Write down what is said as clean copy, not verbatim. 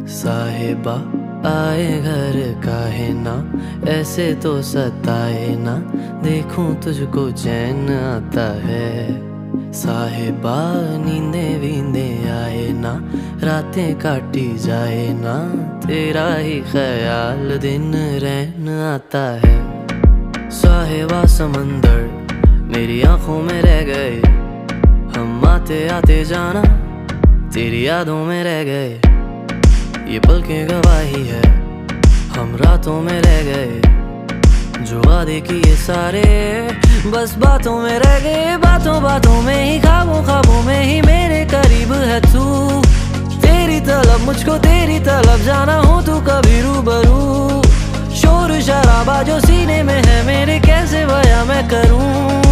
साहिबा आए घर काहे ना, ऐसे तो सताए ना, देखूं तुझको चैन आता है। साहिबा नींदे वींदे आए ना, रातें काटी जाए ना, तेरा ही ख्याल दिन रहन आता है। साहिबा समंदर मेरी आंखों में रह गए, हम आते आते जाना तेरी यादों में रह गए। ये पल की गवाही है, हम रातों में रह गए, जो वादे किए सारे बस बातों में रह गए। बातों बातों में ही, ख्वाबों ख्वाबों में ही मेरे करीब है तू। तेरी तलब मुझको तेरी तलब, जाना हो तू कभी रूबरू। शोर शराबा जो सीने में है मेरे, कैसे बयां मैं करूं।